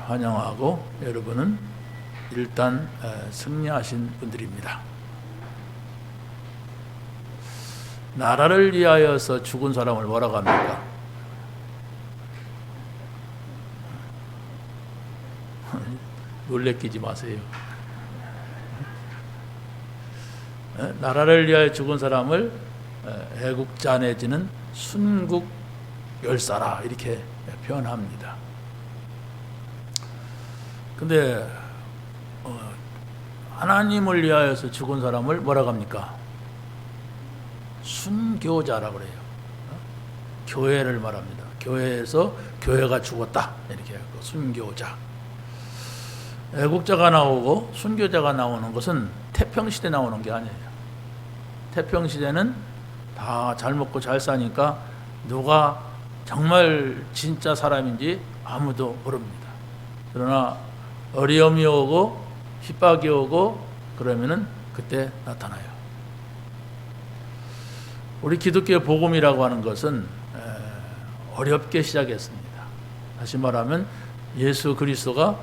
환영하고, 여러분은 일단 승리하신 분들입니다. 나라를 위하여서 죽은 사람을 뭐라고 합니까? 놀래키지 마세요. 나라를 위하여 죽은 사람을 애국자 내지는 순국 열사라 이렇게 표현합니다. 근데 하나님을 위하여서 죽은 사람을 뭐라고 합니까? 순교자라고 그래요. 교회를 말합니다. 교회에서 교회가 죽었다 이렇게 하고 순교자. 애국자가 나오고 순교자가 나오는 것은 태평시대 나오는 게 아니에요. 태평시대는 다 잘 먹고 잘 사니까 누가 정말 진짜 사람인지 아무도 모릅니다. 그러나 어려움이 오고 핍박이 오고 그러면은 그때 나타나요. 우리 기독교의 복음이라고 하는 것은 어렵게 시작했습니다. 다시 말하면 예수 그리스도가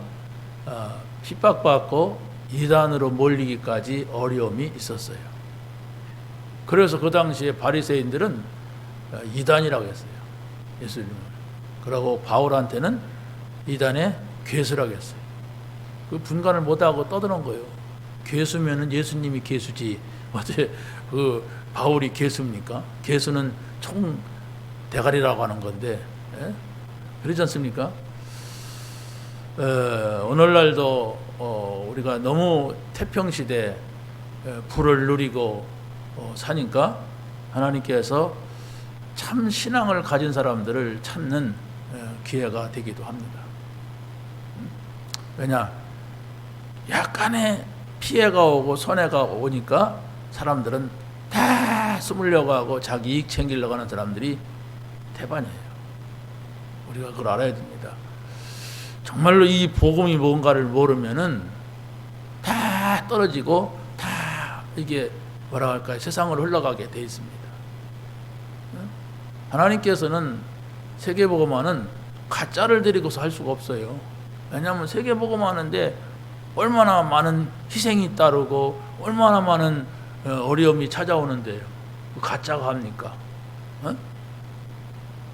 핍박받고 이단으로 몰리기까지 어려움이 있었어요. 그래서 그 당시에 바리새인들은 이단이라고 했어요. 예수님을. 그러고 바울한테는 이단의 괴수라고 했어요. 그 분간을 못하고 떠드는 거예요. 괴수면은 예수님이 괴수지. 어째 그 바울이 괴수입니까? 괴수는 총 대가리라고 하는 건데, 그렇지 않습니까? 오늘날도 우리가 너무 태평시대 부를 누리고 사니까 하나님께서 참 신앙을 가진 사람들을 찾는 기회가 되기도 합니다. 왜냐? 약간의 피해가 오고 손해가 오니까 사람들은 다 숨으려고 하고 자기 이익 챙기려고 하는 사람들이 대반이에요. 우리가 그걸 알아야 됩니다. 정말로 이 복음이 뭔가를 모르면은 다 떨어지고 다 이게 뭐라 할까요? 세상으로 흘러가게 돼 있습니다. 하나님께서는 세계복음화는 가짜를 데리고서 할 수가 없어요. 왜냐하면 세계복음화하는데 얼마나 많은 희생이 따르고 얼마나 많은 어려움이 찾아오는데요. 가짜가 합니까?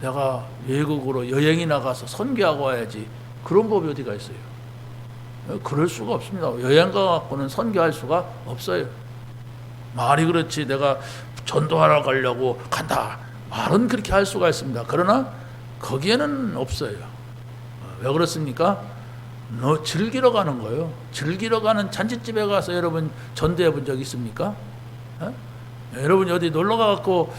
내가 외국으로 여행이 나가서 선교하고 와야지. 그런 법이 어디가 있어요? 그럴 수가 없습니다. 여행 가갖고는 선교할 수가 없어요. 말이 그렇지 내가 전도하러 가려고 간다. 말은 그렇게 할 수가 있습니다. 그러나 거기에는 없어요. 왜 그렇습니까? 너 즐기러 가는 거예요. 즐기러 가는 잔치집에 가서 여러분 전도해 본 적 있습니까? 여러분이 어디 놀러 가갖고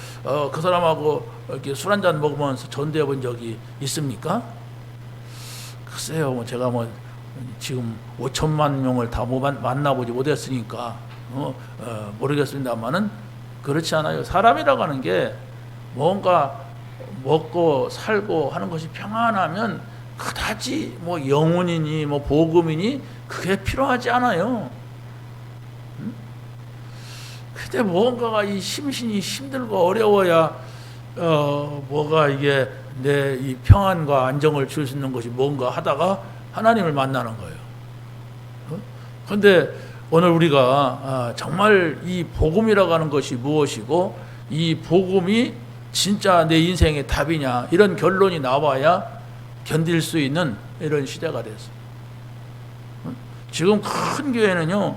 그 사람하고 이렇게 술 한잔 먹으면서 전도해 본 적이 있습니까? 글쎄요, 제가 지금 5천만 명을 다 만나보지 못했으니까 모르겠습니다만은 그렇지 않아요. 사람이라고 하는 게 뭔가 먹고 살고 하는 것이 평안하면 그다지 영혼이니 복음이니 그게 필요하지 않아요. 근데 뭔가가 이 심신이 힘들고 어려워야 뭐가 이게 내 이 평안과 안정을 줄 수 있는 것이 뭔가 하다가 하나님을 만나는 거예요. 그런데 오늘 우리가 정말 이 복음이라고 하는 것이 무엇이고 이 복음이 진짜 내 인생의 답이냐 이런 결론이 나와야 견딜 수 있는 이런 시대가 됐어요. 지금 큰 교회는요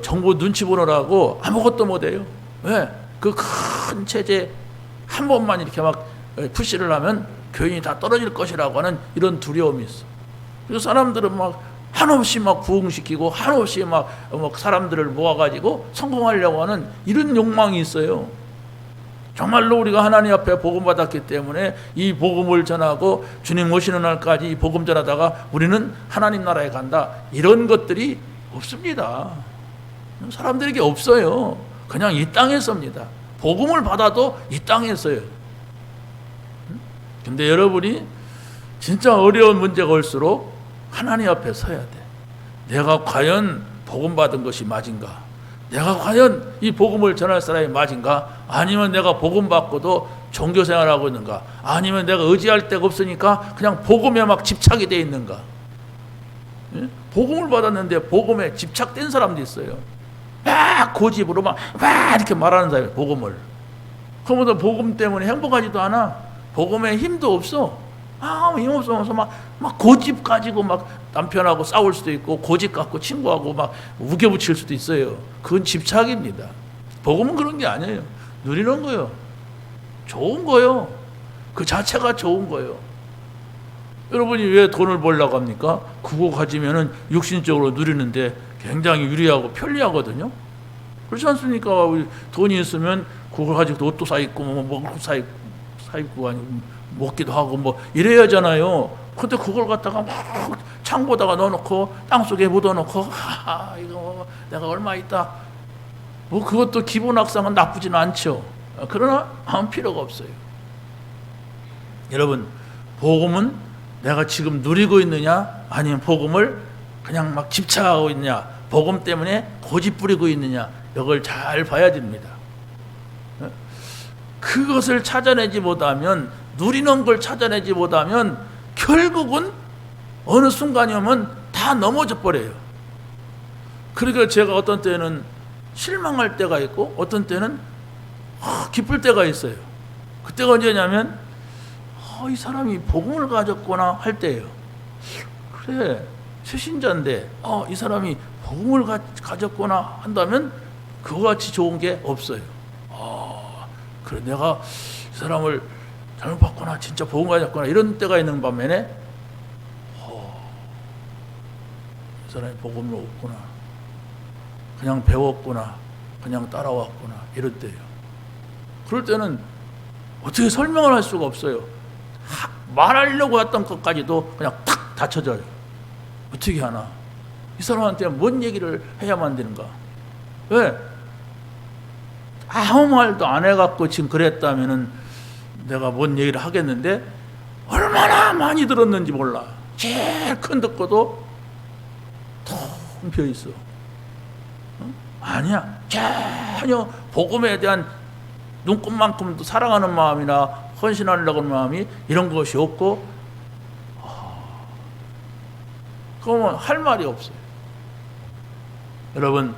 정부 눈치 보느라고 아무것도 못해요. 왜? 그 큰 체제 한 번만 이렇게 막 푸시를 하면 교인이 다 떨어질 것이라고 하는 이런 두려움이 있어. 그래서 사람들은 막 한없이 막 부흥시키고 한없이 막 사람들을 모아가지고 성공하려고 하는 이런 욕망이 있어요. 정말로 우리가 하나님 앞에 복음 받았기 때문에 이 복음을 전하고 주님 오시는 날까지 이 복음 전하다가 우리는 하나님 나라에 간다. 이런 것들이 없습니다. 사람들에게 없어요. 그냥 이 땅에 섭니다. 복음을 받아도 이 땅에 써요. 근데 여러분이 진짜 어려운 문제가 올수록 하나님 앞에 서야 돼. 내가 과연 복음 받은 것이 맞은가? 내가 과연 이 복음을 전할 사람이 맞은가? 아니면 내가 복음 받고도 종교 생활하고 있는가? 아니면 내가 의지할 데가 없으니까 그냥 복음에 막 집착이 돼 있는가? 예? 복음을 받았는데 복음에 집착된 사람도 있어요. 막 고집으로 막 이렇게 말하는 사람이에요. 복음을. 그러면서 복음 때문에 행복하지도 않아. 복음에 힘도 없어. 힘 없어서 막 고집 가지고 막 남편하고 싸울 수도 있고, 고집 갖고 친구하고 막 우겨붙일 수도 있어요. 그건 집착입니다. 복음은 그런 게 아니에요. 누리는 거예요. 좋은 거예요. 그 자체가 좋은 거예요. 여러분이 왜 돈을 벌려고 합니까? 그거 가지면은 육신적으로 누리는데 굉장히 유리하고 편리하거든요. 그렇지 않습니까? 돈이 있으면 그걸 가지고 옷도 사 입고 뭐 먹을 거 사 입고 아니고 먹기도 하고 뭐 이래야 하잖아요. 근데 그걸 갖다가 막 창고다가 넣어놓고 땅속에 묻어놓고 이거 내가 얼마 있다. 뭐 그것도 기본 학상은 나쁘지는 않죠. 그러나 아무 필요가 없어요. 여러분, 복음은 내가 지금 누리고 있느냐, 아니면 복음을 그냥 막 집착하고 있느냐, 복음 때문에 고집 부리고 있느냐, 이걸 잘 봐야 됩니다. 그것을 찾아내지 못하면, 누리는 걸 찾아내지 못하면 결국은 어느 순간이 오면 다 넘어져 버려요. 그러니까 제가 어떤 때는 실망할 때가 있고 어떤 때는 기쁠 때가 있어요. 그때가 언제냐면 이 사람이 복음을 가졌구나 할 때예요. 그래, 새신자인데 이 사람이 복음을 가졌구나 한다면 그와 같이 좋은 게 없어요. 그래, 내가 이 사람을 잘못 봤구나, 진짜 복음 가졌구나, 이런 때가 있는 반면에 이 사람이 복음을 없구나, 그냥 배웠구나, 그냥 따라왔구나, 이럴 때예요. 그럴 때는 어떻게 설명을 할 수가 없어요. 말하려고 했던 것까지도 그냥 탁 닫혀져요. 어떻게 하나? 이 사람한테 뭔 얘기를 해야만 되는가? 왜? 아무 말도 안 해갖고 지금 그랬다면은 내가 뭔 얘기를 하겠는데 얼마나 많이 들었는지 몰라. 제일 큰 듣고도 텅 비어 있어. 아니야. 전혀 복음에 대한 눈꽃만큼도 사랑하는 마음이나 헌신하려고 하는 마음이 이런 것이 없고, 그러면 할 말이 없어요. 여러분,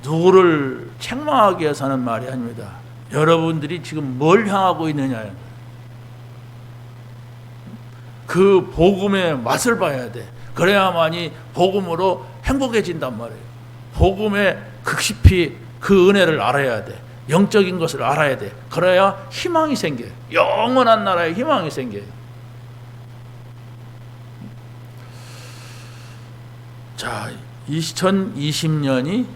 누구를 책망하기 위해서 하는 말이 아닙니다. 여러분들이 지금 뭘 향하고 있느냐, 그 복음의 맛을 봐야 돼. 그래야만이 복음으로 행복해진단 말이에요. 복음의 깊이 그 은혜를 알아야 돼. 영적인 것을 알아야 돼. 그래야 희망이 생겨요. 영원한 나라에 희망이 생겨요. 자, 2020년이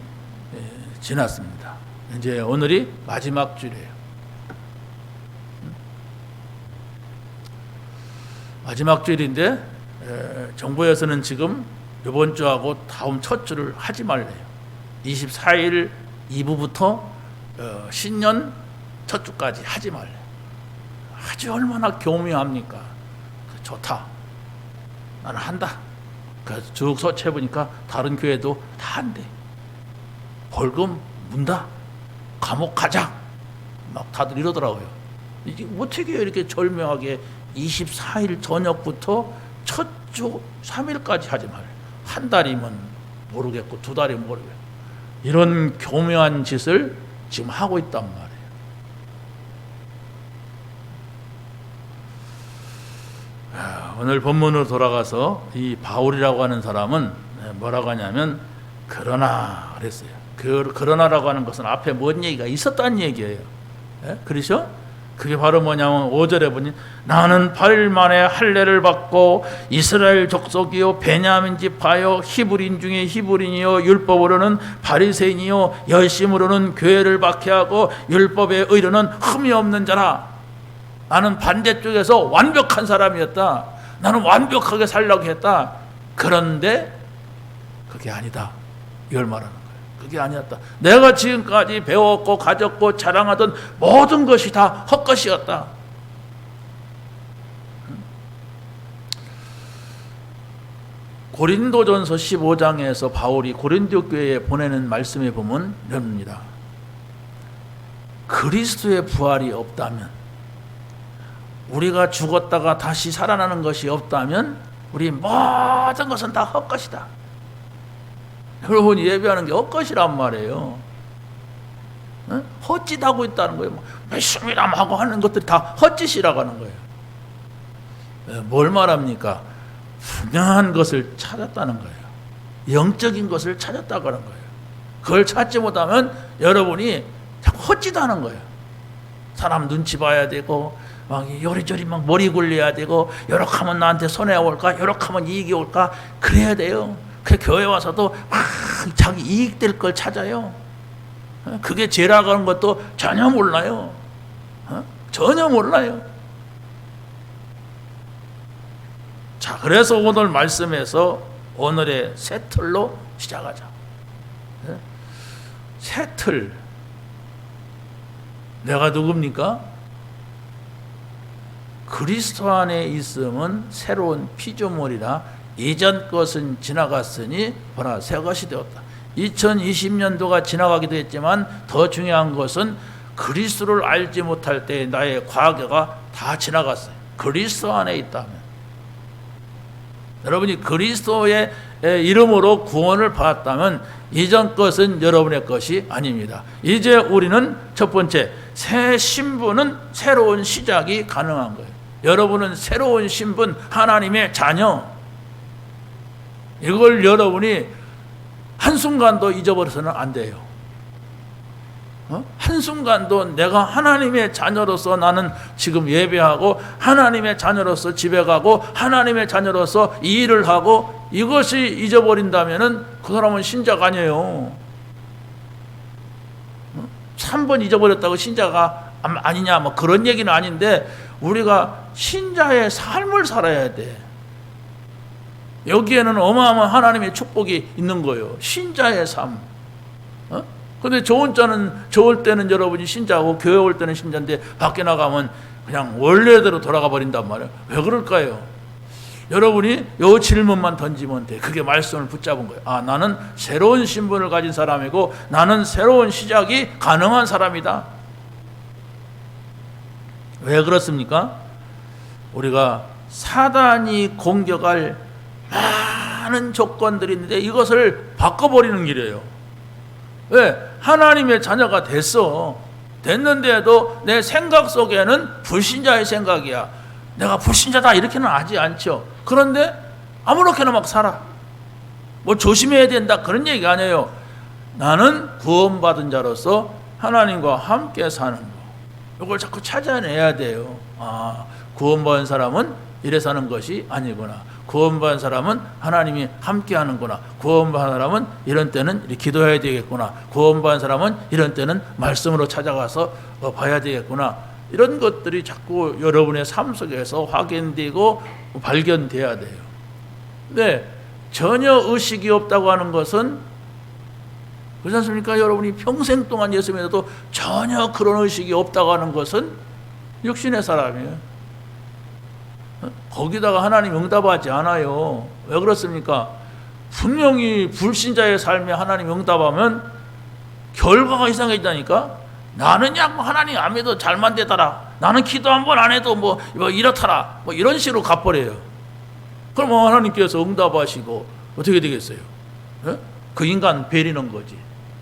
지났습니다. 이제 오늘이 마지막 주일이에요. 마지막 주일인데 정부에서는 지금 이번 주하고 다음 첫 주를 하지 말래요. 24일 2부부터 신년 첫 주까지 하지 말래. 아주 얼마나 교묘합니까? 좋다. 나는 한다. 그래서 쭉 서치해보니까 다른 교회도 다 한대. 벌금 문다. 감옥 가자. 막 다들 이러더라고요. 이게 어떻게 이렇게 절묘하게 24일 저녁부터 첫 주 3일까지 하지 말래. 한 달이면 모르겠고 두 달이면 모르겠고. 이런 교묘한 짓을 지금 하고 있단 말이에요. 오늘 본문으로 돌아가서 이 바울이라고 하는 사람은 뭐라고 하냐면 그러나 그랬어요. 그러나라고 하는 것은 앞에 뭔 얘기가 있었다는 얘기예요. 그렇죠? 그게 바로 뭐냐면 5절에 보니 나는 8일 만에 할례를 받고 이스라엘 족속이요 베냐민 지파요 히브리인 중에 히브리인이요 율법으로는 바리새인이요 열심으로는 교회를 박해하고 율법의 의로는 흠이 없는 자라. 나는 반대쪽에서 완벽한 사람이었다. 나는 완벽하게 살려고 했다. 그런데 그게 아니다. 이걸 말하는 거예요. 그게 아니었다. 내가 지금까지 배웠고 가졌고 자랑하던 모든 것이 다 헛것이었다. 고린도전서 15장에서 바울이 고린도 교회에 보내는 말씀에 보면 이럽니다. 그리스도의 부활이 없다면, 우리가 죽었다가 다시 살아나는 것이 없다면 우리 모든 것은 다 헛것이다. 여러분이 예배하는 게 헛것이란 말이에요. 헛짓하고 있다는 거예요. 믿습니다 하고 하는 것들이 다 헛짓이라고 하는 거예요. 뭘 말합니까? 분명한 것을 찾았다는 거예요. 영적인 것을 찾았다고 하는 거예요. 그걸 찾지 못하면 여러분이 자꾸 헛짓하는 거예요. 사람 눈치 봐야 되고 막 요리조리 막 머리 굴려야 되고, 요렇게 하면 나한테 손해가 올까, 요렇게 하면 이익이 올까, 그래야 돼요. 그 교회 와서도 막 자기 이익될 걸 찾아요. 그게 죄라고 하는 것도 전혀 몰라요. 전혀 몰라요. 자, 그래서 오늘 말씀에서 오늘의 새 틀로 시작하자. 새 틀. 내가 누굽니까? 그리스도 안에 있음은 새로운 피조물이라 이전 것은 지나갔으니 보라 새 것이 되었다. 2020년도가 지나가기도 했지만 더 중요한 것은 그리스도를 알지 못할 때 나의 과거가 다 지나갔어요. 그리스도 안에 있다면, 여러분이 그리스도의 이름으로 구원을 받았다면 이전 것은 여러분의 것이 아닙니다. 이제 우리는 첫 번째, 새 신분은 새로운 시작이 가능한 거예요. 여러분은 새로운 신분, 하나님의 자녀. 이걸 여러분이 한순간도 잊어버려서는 안 돼요. 한순간도 내가 하나님의 자녀로서 나는 지금 예배하고, 하나님의 자녀로서 집에 가고, 하나님의 자녀로서 이 일을 하고, 이것이 잊어버린다면 그 사람은 신자가 아니에요. 3번 잊어버렸다고 신자가 아니냐, 뭐 그런 얘기는 아닌데, 우리가 신자의 삶을 살아야 돼. 여기에는 어마어마한 하나님의 축복이 있는 거예요. 신자의 삶. 근데 좋을 때는 여러분이 신자고, 교회 올 때는 신자인데, 밖에 나가면 그냥 원래대로 돌아가 버린단 말이에요. 왜 그럴까요? 여러분이 요 질문만 던지면 돼. 그게 말씀을 붙잡은 거예요. 아, 나는 새로운 신분을 가진 사람이고, 나는 새로운 시작이 가능한 사람이다. 왜 그렇습니까? 우리가 사단이 공격할 많은 조건들이 있는데 이것을 바꿔버리는 길이에요. 왜? 하나님의 자녀가 됐는데도 내 생각 속에는 불신자의 생각이야. 내가 불신자다 이렇게는 하지 않죠. 그런데 아무렇게나 막 살아. 뭐 조심해야 된다 그런 얘기가 아니에요. 나는 구원받은 자로서 하나님과 함께 사는 거, 이걸 자꾸 찾아내야 돼요. 아, 구원받은 사람은 이래 사는 것이 아니구나. 구원받은 사람은 하나님이 함께 하는구나. 구원받은 사람은 이런 때는 이렇게 기도해야 되겠구나. 구원받은 사람은 이런 때는 말씀으로 찾아가서 봐야 되겠구나. 이런 것들이 자꾸 여러분의 삶 속에서 확인되고 발견돼야 돼요. 근데 전혀 의식이 없다고 하는 것은, 그렇지 않습니까? 여러분이 평생 동안 예수 믿어도 전혀 그런 의식이 없다고 하는 것은 육신의 사람이에요. 거기다가 하나님 응답하지 않아요. 왜 그렇습니까? 분명히 불신자의 삶에 하나님 응답하면 결과가 이상해지다니까. 나는 야 하나님 안 믿어도 잘만 되더라. 나는 기도 한 번 안 해도 뭐 이렇더라. 뭐 이런 식으로 가버려요. 그럼 하나님께서 응답하시고 어떻게 되겠어요? 예? 그 인간 베리는 거지.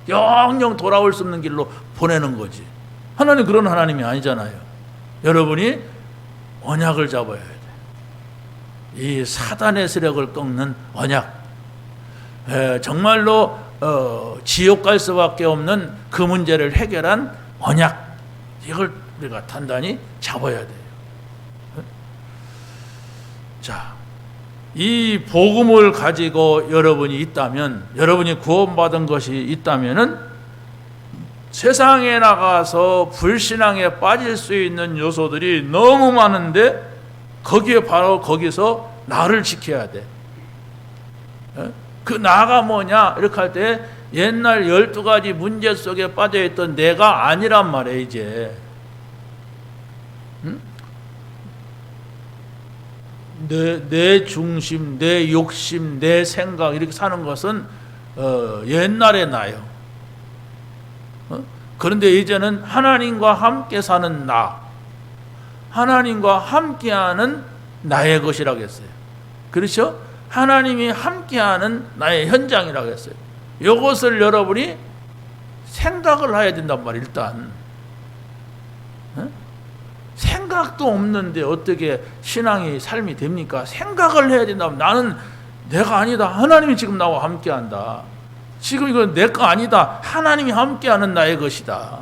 영영 돌아올 수 없는 길로 보내는 거지. 하나님 그런 하나님이 아니잖아요. 여러분이 언약을 잡아야 돼. 이 사단의 세력을 꺾는 언약. 정말로 지옥 갈 수밖에 없는 그 문제를 해결한 언약. 이걸 우리가 단단히 잡아야 돼요. 자, 이 복음을 가지고 여러분이 있다면, 여러분이 구원받은 것이 있다면은 세상에 나가서 불신앙에 빠질 수 있는 요소들이 너무 많은데 거기에 바로 거기서 나를 지켜야 돼. 그 나가 뭐냐 이렇게 할 때 옛날 12가지 문제 속에 빠져있던 내가 아니란 말이에요. 이제 내 중심, 내 욕심, 내 생각 이렇게 사는 것은 옛날의 나요. 그런데 이제는 하나님과 함께 사는 나, 하나님과 함께하는 나의 것이라고 했어요. 그렇죠? 하나님이 함께하는 나의 현장이라고 했어요. 이것을 여러분이 생각을 해야 된단 말이에요. 일단 생각도 없는데 어떻게 신앙이 삶이 됩니까? 생각을 해야 된다면 나는 내가 아니다. 하나님이 지금 나와 함께한다. 지금 이건 내 거 아니다. 하나님이 함께하는 나의 것이다.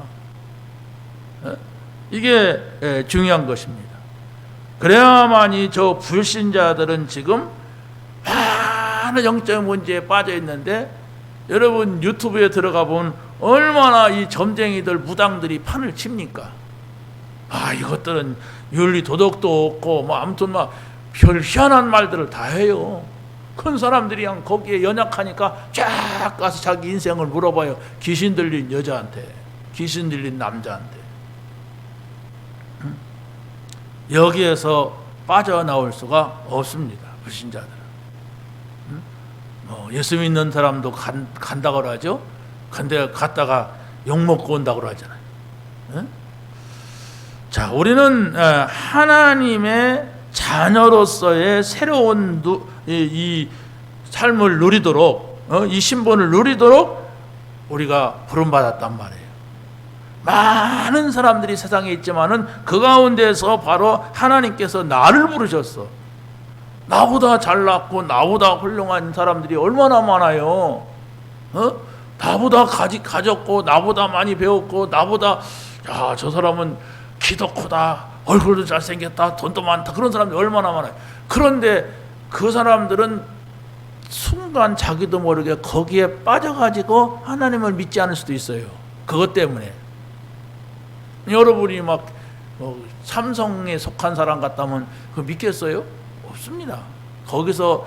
이게 중요한 것입니다. 그래야만이 저 불신자들은 지금 많은 영적 문제에 빠져 있는데, 여러분 유튜브에 들어가 보면 얼마나 이 점쟁이들 무당들이 판을 칩니까? 이것들은 윤리 도덕도 없고 뭐 아무튼 막 별 희한한 말들을 다 해요. 큰 사람들이 그냥 거기에 연약하니까 쫙 가서 자기 인생을 물어봐요. 귀신 들린 여자한테, 귀신 들린 남자한테. 여기에서 빠져나올 수가 없습니다. 불신자들은. 예수 믿는 사람도 간다고 하죠. 근데 갔다가 욕먹고 온다고 하잖아요. 자, 우리는 하나님의 자녀로서의 새로운 이 삶을 누리도록, 이 신분을 누리도록 우리가 부름받았단 말이에요. 많은 사람들이 세상에 있지만은 그 가운데서 바로 하나님께서 나를 부르셨어. 나보다 잘났고 나보다 훌륭한 사람들이 얼마나 많아요. 나보다 가졌고 나보다 많이 배웠고 나보다 저 사람은 키도 크다, 얼굴도 잘생겼다, 돈도 많다, 그런 사람들이 얼마나 많아요. 그런데 그 사람들은 순간 자기도 모르게 거기에 빠져가지고 하나님을 믿지 않을 수도 있어요. 그것 때문에. 여러분이 막 삼성에 속한 사람 같다면 그거 믿겠어요? 없습니다. 거기서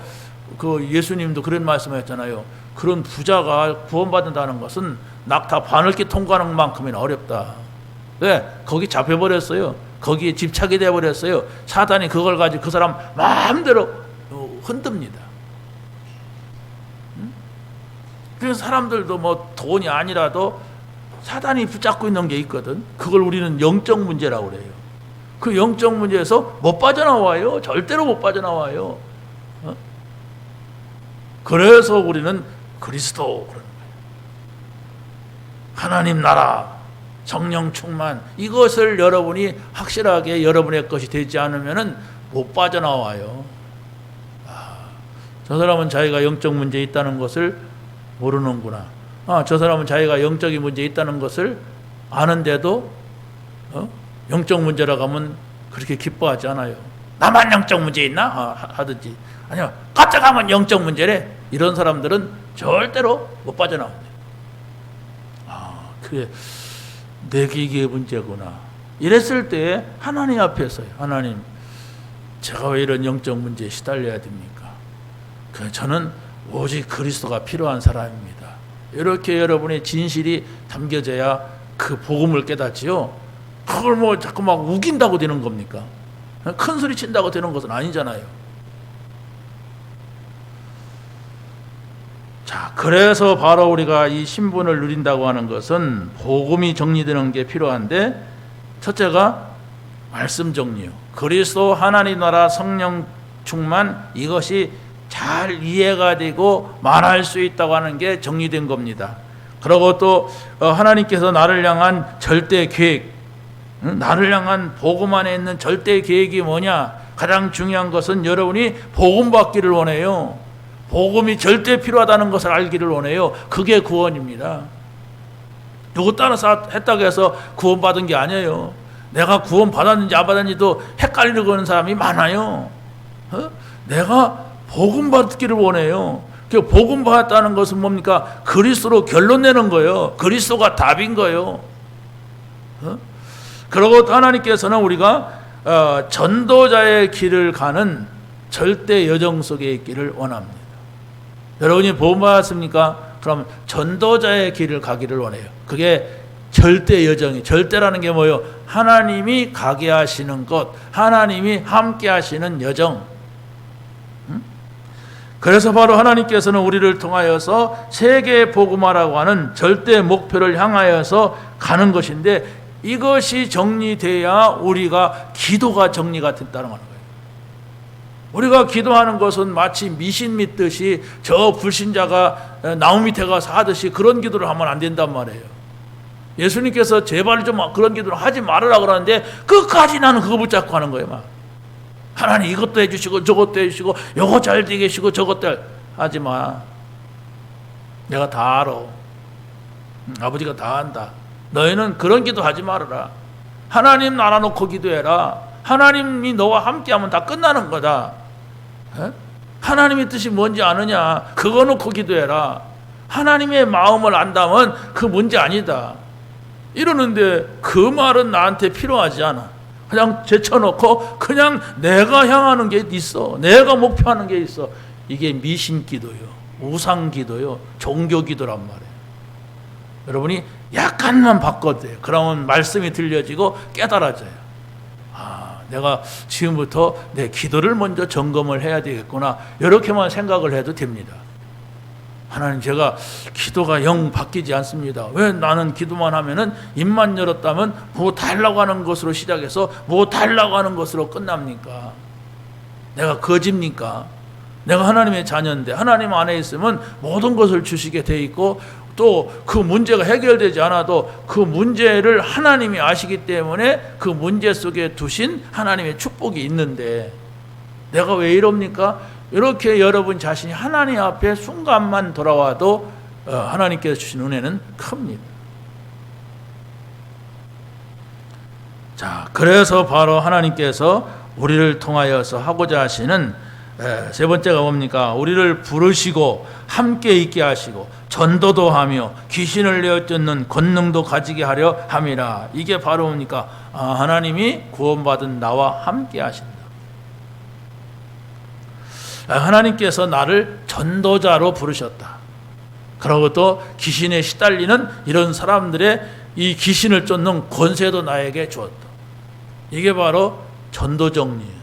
그 예수님도 그런 말씀하셨잖아요. 그런 부자가 구원받는다는 것은 낙타 바늘길 통과하는 만큼이나 어렵다. 왜? 거기 잡혀버렸어요. 거기에 집착이 되어버렸어요. 사단이 그걸 가지고 그 사람 마음대로 흔듭니다. 그래서 사람들도 뭐 돈이 아니라도 사단이 붙잡고 있는 게 있거든. 그걸 우리는 영적 문제라고 그래요. 그 영적 문제에서 못 빠져나와요. 절대로 못 빠져나와요. 그래서 우리는 그리스도 그러는 거예요. 하나님 나라, 성령 충만, 이것을 여러분이 확실하게 여러분의 것이 되지 않으면은 못 빠져나와요. 저 사람은 자기가 영적 문제에 있다는 것을 모르는구나. 저 사람은 자기가 영적인 문제에 있다는 것을 아는데도 영적 문제라고 하면 그렇게 기뻐하지 않아요. 나만 영적 문제 있나? 하든지. 아니요, 가짜 가면 영적 문제래. 이런 사람들은 절대로 못 빠져나옵니다. 그게 내게 이게 문제구나. 이랬을 때 하나님 앞에서요. 하나님, 제가 왜 이런 영적 문제에 시달려야 됩니까? 저는 오직 그리스도가 필요한 사람입니다. 이렇게 여러분의 진실이 담겨져야 그 복음을 깨닫지요. 그걸 뭐 자꾸 막 우긴다고 되는 겁니까? 큰 소리 친다고 되는 것은 아니잖아요. 자, 그래서 바로 우리가 이 신분을 누린다고 하는 것은 복음이 정리되는 게 필요한데, 첫째가 말씀 정리요. 그리스도, 하나님 나라, 성령 충만, 이것이 잘 이해가 되고 말할 수 있다고 하는 게 정리된 겁니다. 그리고 또 하나님께서 나를 향한 절대 계획, 나를 향한 복음 안에 있는 절대 계획이 뭐냐? 가장 중요한 것은 여러분이 복음 받기를 원해요. 복음이 절대 필요하다는 것을 알기를 원해요. 그게 구원입니다. 누구 따라서 했다고 해서 구원받은 게 아니에요. 내가 구원받았는지 안 받았는지도 헷갈리고 하는 사람이 많아요. 내가 복음 받기를 원해요. 그 복음 받았다는 것은 뭡니까? 그리스도로 결론 내는 거예요. 그리스도가 답인 거예요. 그리고 하나님께서는 우리가 전도자의 길을 가는 절대 여정 속에 있기를 원합니다. 여러분이 복음 받았습니까? 그럼 전도자의 길을 가기를 원해요. 그게 절대 여정이, 절대라는 게 뭐예요? 하나님이 가게 하시는 것, 하나님이 함께 하시는 여정. 그래서 바로 하나님께서는 우리를 통하여서 세계 복음화라고 하는 절대 목표를 향하여서 가는 것인데, 이것이 정리돼야 우리가 기도가 정리가 됐다는 거예요. 우리가 기도하는 것은 마치 미신 믿듯이 저 불신자가 나무 밑에 가서 하듯이 그런 기도를 하면 안 된단 말이에요. 예수님께서 제발 좀 그런 기도를 하지 말으라 그러는데 끝까지 나는 그거 붙잡고 하는 거예요. 막 하나님 이것도 해주시고 저것도 해주시고 요거 잘 되게 하시고 저것도 하지 마. 내가 다 알아. 아버지가 다 안다. 너희는 그런 기도 하지 말아라. 하나님 나라 놓고 기도해라. 하나님이 너와 함께하면 다 끝나는 거다. 에? 하나님의 뜻이 뭔지 아느냐? 그거 놓고 기도해라. 하나님의 마음을 안다면 그 문제 아니다. 이러는데 그 말은 나한테 필요하지 않아. 그냥 제쳐놓고 그냥 내가 향하는 게 있어. 내가 목표하는 게 있어. 이게 미신 기도요, 우상 기도요, 종교 기도란 말이에요. 여러분이 약간만 바꿔도 돼요. 그러면 말씀이 들려지고 깨달아져요. 내가 지금부터 내 기도를 먼저 점검을 해야 되겠구나. 이렇게만 생각을 해도 됩니다. 하나님, 제가 기도가 영 바뀌지 않습니다. 왜 나는 기도만 하면은 입만 열었다면 뭐 달라고 하는 것으로 시작해서 뭐 달라고 하는 것으로 끝납니까? 내가 거짓입니까? 내가 하나님의 자녀인데 하나님 안에 있으면 모든 것을 주시게 돼 있고, 또 그 문제가 해결되지 않아도 그 문제를 하나님이 아시기 때문에 그 문제 속에 두신 하나님의 축복이 있는데 내가 왜 이럽니까? 이렇게 여러분 자신이 하나님 앞에 순간만 돌아와도 하나님께서 주신 은혜는 큽니다. 자, 그래서 바로 하나님께서 우리를 통하여서 하고자 하시는 세 번째가 뭡니까? 우리를 부르시고 함께 있게 하시고 전도도 하며 귀신을 내어 쫓는 권능도 가지게 하려 함이라. 이게 바로 뭡니까? 하나님이 구원받은 나와 함께 하신다. 하나님께서 나를 전도자로 부르셨다. 그리고 또 귀신에 시달리는 이런 사람들의 이 귀신을 쫓는 권세도 나에게 주었다. 이게 바로 전도 정리예요.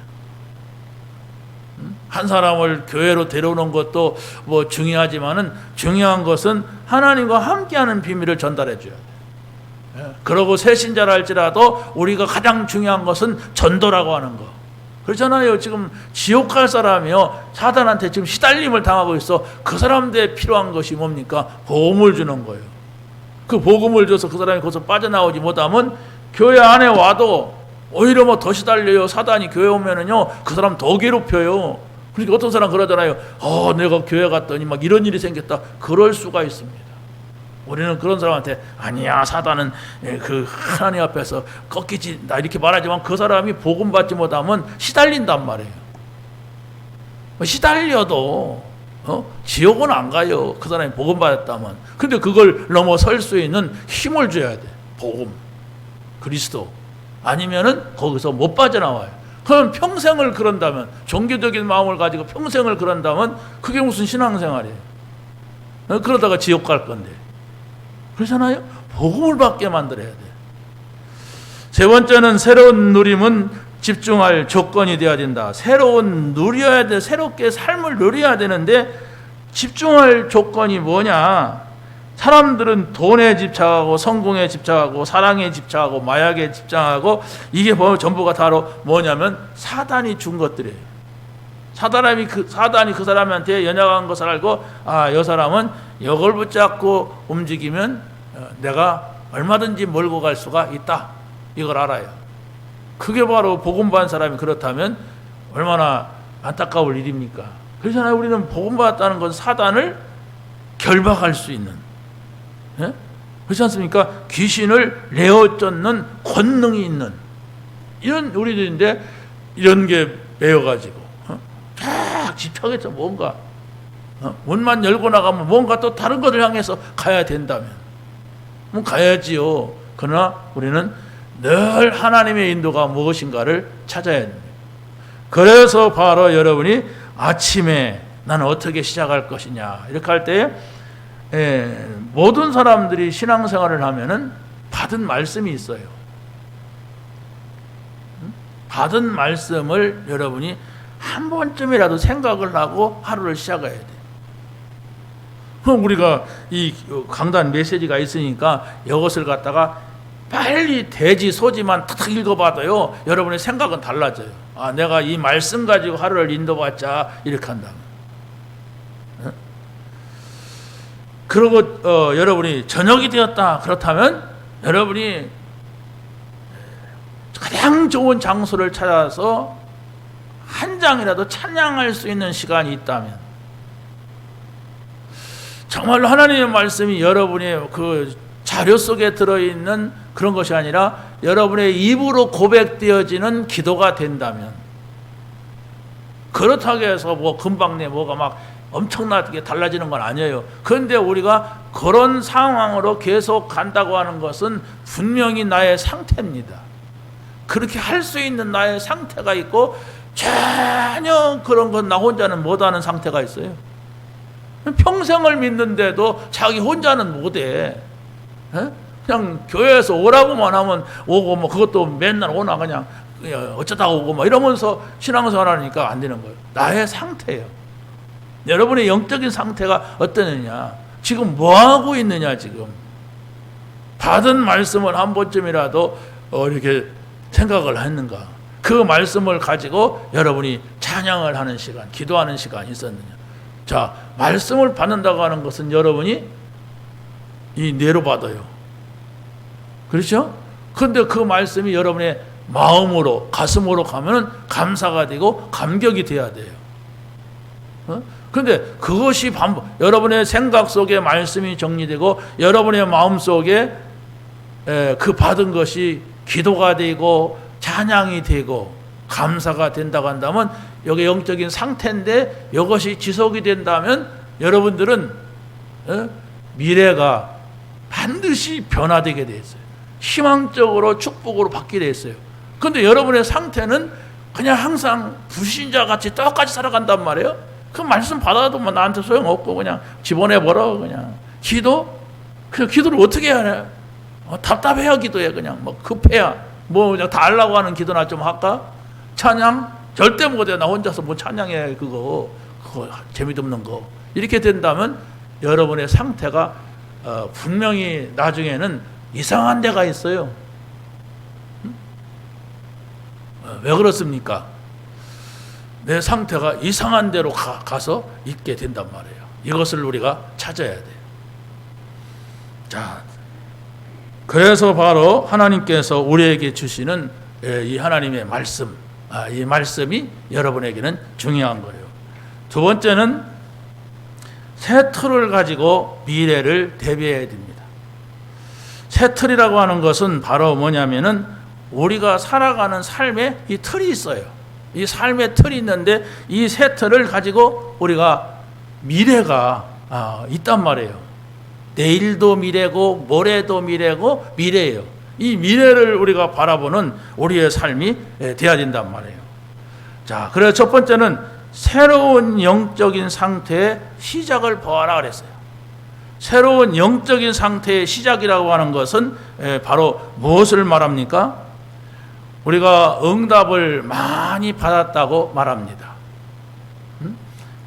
한 사람을 교회로 데려오는 것도 뭐 중요하지만은 중요한 것은 하나님과 함께하는 비밀을 전달해 줘야 돼. 그러고 새신자라 할지라도 우리가 가장 중요한 것은 전도라고 하는 거. 그렇잖아요. 지금 지옥 갈 사람이요, 사단한테 지금 시달림을 당하고 있어. 그 사람들에 필요한 것이 뭡니까? 복음을 주는 거예요. 그 복음을 줘서 그 사람이 거기서 빠져나오지 못하면 교회 안에 와도 오히려 뭐 더 시달려요. 사단이 교회 오면은요, 그 사람 더 괴롭혀요. 그러니까 어떤 사람 그러잖아요. 내가 교회 갔더니 막 이런 일이 생겼다. 그럴 수가 있습니다. 우리는 그런 사람한테 아니야, 사단은 그 하나님 앞에서 꺾이지, 나 이렇게 말하지만 그 사람이 복음 받지 못하면 시달린단 말이에요. 시달려도 지옥은 안 가요. 그 사람이 복음 받았다면. 근데 그걸 넘어설 수 있는 힘을 줘야 돼. 복음, 그리스도. 아니면은 거기서 못 빠져나와요. 그럼 평생을 그런다면, 종교적인 마음을 가지고 평생을 그런다면 그게 무슨 신앙생활이에요? 그러다가 지옥 갈 건데. 그렇잖아요? 복음을 받게 만들어야 돼. 세 번째는 새로운 누림은 집중할 조건이 되어야 된다. 누려야 돼. 새롭게 삶을 누려야 되는데 집중할 조건이 뭐냐? 사람들은 돈에 집착하고 성공에 집착하고 사랑에 집착하고 마약에 집착하고 이게 전부가 다 뭐냐면 사단이 준 것들이에요. 사단이 그 사람한테 연약한 것을 알고 이 사람은 이걸 붙잡고 움직이면 내가 얼마든지 몰고 갈 수가 있다. 이걸 알아요. 그게 바로 복음 받은 사람이 그렇다면 얼마나 안타까울 일입니까? 그렇잖아요. 우리는 복음 받았다는 건 사단을 결박할 수 있는, 그렇지 않습니까? 귀신을 내어 쫓는 권능이 있는 이런 우리들인데 이런 게 매여가지고 쫙 집착해서 뭔가 문만 열고 나가면 뭔가 또 다른 것을 향해서 가야 된다면 가야지요. 그러나 우리는 늘 하나님의 인도가 무엇인가를 찾아야 됩니다. 그래서 바로 여러분이 아침에 나는 어떻게 시작할 것이냐 이렇게 할 때 모든 사람들이 신앙생활을 하면은 받은 말씀이 있어요. 받은 말씀을 여러분이 한 번쯤이라도 생각을 하고 하루를 시작해야 돼. 그럼 우리가 이 강단 메시지가 있으니까 이것을 갖다가 빨리 대지 소지만 탁탁 읽어봐도요, 여러분의 생각은 달라져요. 아, 내가 이 말씀 가지고 하루를 인도받자, 이렇게 한다면. 그리고 여러분이 저녁이 되었다 그렇다면 여러분이 가장 좋은 장소를 찾아서 한 장이라도 찬양할 수 있는 시간이 있다면, 정말로 하나님의 말씀이 여러분의 그 자료 속에 들어있는 그런 것이 아니라 여러분의 입으로 고백되어지는 기도가 된다면, 그렇다고 해서 뭐 금방 내 뭐가 막 엄청나게 달라지는 건 아니에요. 그런데 우리가 그런 상황으로 계속 간다고 하는 것은 분명히 나의 상태입니다. 그렇게 할 수 있는 나의 상태가 있고, 전혀 그런 건 나 혼자는 못하는 상태가 있어요. 평생을 믿는데도 자기 혼자는 못해. 그냥 교회에서 오라고만 하면 오고, 뭐 그것도 맨날 오나 그냥 어쩌다 오고 뭐 이러면서 신앙생활 하니까 안 되는 거예요. 나의 상태예요. 여러분의 영적인 상태가 어떠느냐, 지금 뭐 하고 있느냐, 지금 받은 말씀을 한 번쯤이라도 이렇게 생각을 했는가, 그 말씀을 가지고 여러분이 찬양을 하는 시간, 기도하는 시간이 있었느냐. 자, 말씀을 받는다고 하는 것은 여러분이 이 뇌로 받아요. 그렇죠? 그런데 그 말씀이 여러분의 마음으로, 가슴으로 가면은 감사가 되고 감격이 돼야 돼요. 그런데 그것이 여러분의 생각 속에 말씀이 정리되고 여러분의 마음 속에 그 받은 것이 기도가 되고 찬양이 되고 감사가 된다고 한다면, 여기 영적인 상태인데 이것이 지속이 된다면 여러분들은 미래가 반드시 변화되게 돼 있어요. 희망적으로 축복으로 바뀌게 돼 있어요. 그런데 여러분의 상태는 그냥 항상 불신자같이 똑같이 살아간단 말이에요. 그 말씀 받아도 뭐 나한테 소용없고 그냥 집어내버려. 그냥 그 기도를 어떻게 해야 해? 답답해야 기도해. 그냥 뭐 급해야 뭐 그냥 다 하려고 하는 기도나 좀 할까? 찬양 절대 못해. 나 혼자서 뭐 찬양해. 그거 재미도 없는 거. 이렇게 된다면 여러분의 상태가 분명히 나중에는 이상한 데가 있어요. 왜 그렇습니까? 내 상태가 이상한 데로 가서 있게 된단 말이에요. 이것을 우리가 찾아야 돼요. 자, 그래서 바로 하나님께서 우리에게 주시는 이 하나님의 말씀, 이 말씀이 여러분에게는 중요한 거예요. 두 번째는 새 틀을 가지고 미래를 대비해야 됩니다. 새 틀이라고 하는 것은 바로 뭐냐면은 우리가 살아가는 삶에 이 틀이 있어요. 이 삶의 틀이 있는데 이 새 틀을 가지고 우리가 미래가 있단 말이에요. 내일도 미래고 모레도 미래고 미래예요. 이 미래를 우리가 바라보는 우리의 삶이 돼야 된단 말이에요. 자, 그래서 첫 번째는 새로운 영적인 상태의 시작을 보아라 그랬어요. 새로운 영적인 상태의 시작이라고 하는 것은 바로 무엇을 말합니까? 우리가 응답을 많이 받았다고 말합니다.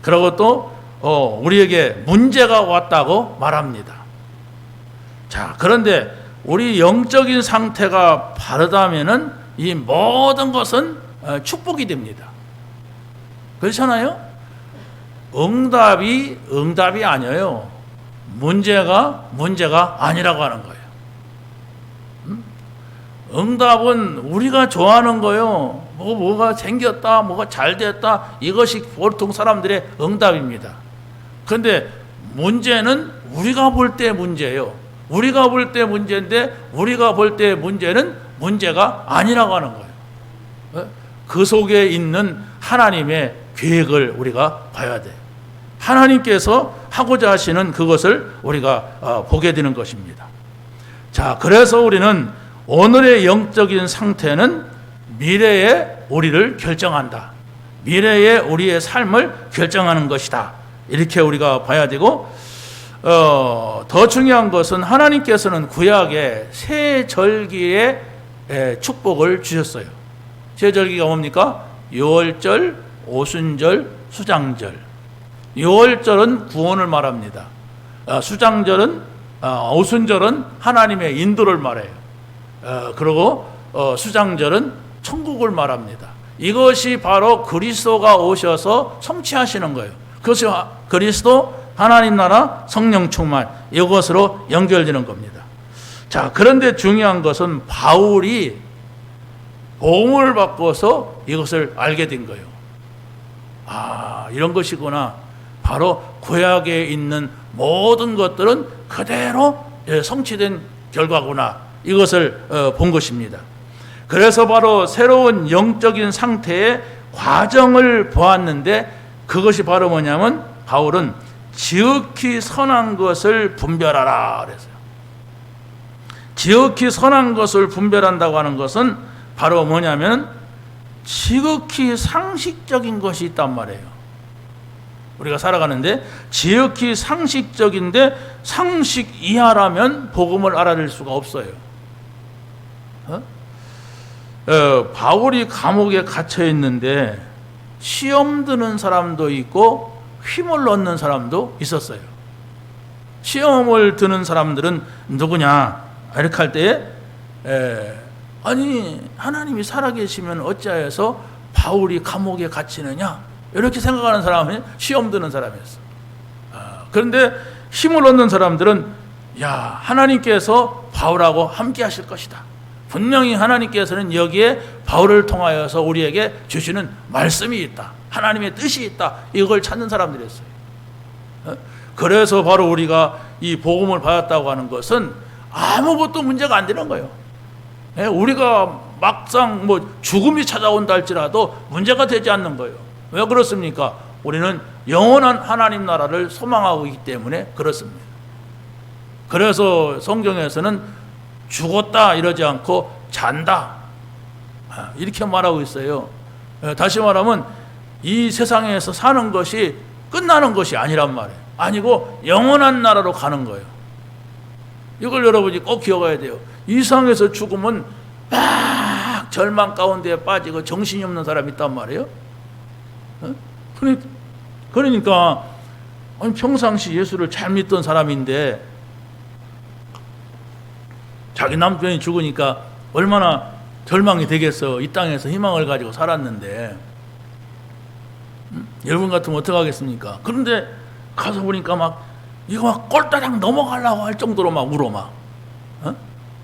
그리고 또 우리에게 문제가 왔다고 말합니다. 자, 그런데 우리 영적인 상태가 바르다면은 이 모든 것은 축복이 됩니다. 그렇잖아요? 응답이 아니에요. 문제가 아니라고 하는 거예요. 응답은 우리가 좋아하는 거예요. 뭐가 생겼다, 뭐가 잘 됐다, 이것이 보통 사람들의 응답입니다. 그런데 문제는 우리가 볼 때 문제예요. 우리가 볼 때 문제인데 우리가 볼 때 문제는 문제가 아니라고 하는 거예요. 그 속에 있는 하나님의 계획을 우리가 봐야 돼요. 하나님께서 하고자 하시는 그것을 우리가 보게 되는 것입니다. 자, 그래서 우리는 오늘의 영적인 상태는 미래의 우리를 결정한다. 미래의 우리의 삶을 결정하는 것이다. 이렇게 우리가 봐야 되고, 더 중요한 것은 하나님께서는 구약에 새 절기의 축복을 주셨어요. 새 절기가 뭡니까? 유월절, 오순절, 수장절. 6월절은 구원을 말합니다. 수장절은 오순절은 하나님의 인도를 말해요. 그리고 수장절은 천국을 말합니다. 이것이 바로 그리스도가 오셔서 성취하시는 거예요. 그것이 그리스도, 하나님 나라, 성령 충만, 이것으로 연결되는 겁니다. 자, 그런데 중요한 것은 바울이 복음을 받고서 이것을 알게 된 거예요. 이런 것이구나. 바로 구약에 있는 모든 것들은 그대로 성취된 결과구나. 이것을 본 것입니다. 그래서 바로 새로운 영적인 상태의 과정을 보았는데, 그것이 바로 뭐냐면 바울은 지극히 선한 것을 분별하라 그랬어요. 지극히 선한 것을 분별한다고 하는 것은 바로 뭐냐면 지극히 상식적인 것이 있단 말이에요. 우리가 살아가는데 지극히 상식적인데 상식 이하라면 복음을 알아낼 수가 없어요. 바울이 감옥에 갇혀 있는데 시험 드는 사람도 있고 힘을 얻는 사람도 있었어요. 시험을 드는 사람들은 누구냐 이렇게 할 때에 아니 하나님이 살아계시면 어찌하여서 바울이 감옥에 갇히느냐 이렇게 생각하는 사람이 시험 드는 사람이었어. 그런데 힘을 얻는 사람들은 야 하나님께서 바울하고 함께 하실 것이다. 분명히 하나님께서는 여기에 바울을 통하여서 우리에게 주시는 말씀이 있다. 하나님의 뜻이 있다. 이걸 찾는 사람들이었어요. 그래서 바로 우리가 이 복음을 받았다고 하는 것은 아무것도 문제가 안 되는 거예요. 우리가 막상 죽음이 찾아온다 할지라도 문제가 되지 않는 거예요. 왜 그렇습니까? 우리는 영원한 하나님 나라를 소망하고 있기 때문에 그렇습니다. 그래서 성경에서는 죽었다 이러지 않고 잔다 이렇게 말하고 있어요. 다시 말하면 이 세상에서 사는 것이 끝나는 것이 아니란 말이에요. 아니고 영원한 나라로 가는 거예요. 이걸 여러분이 꼭 기억해야 돼요. 이 세상에서 죽으면 막 절망 가운데 빠지고 정신이 없는 사람이 있단 말이에요. 그러니까 평상시 예수를 잘 믿던 사람인데 자기 남편이 죽으니까 얼마나 절망이 되겠어. 이 땅에서 희망을 가지고 살았는데 여러분 같으면 어떡하겠습니까? 그런데 가서 보니까 이거 막 꼴따락 넘어가려고 할 정도로 막 울어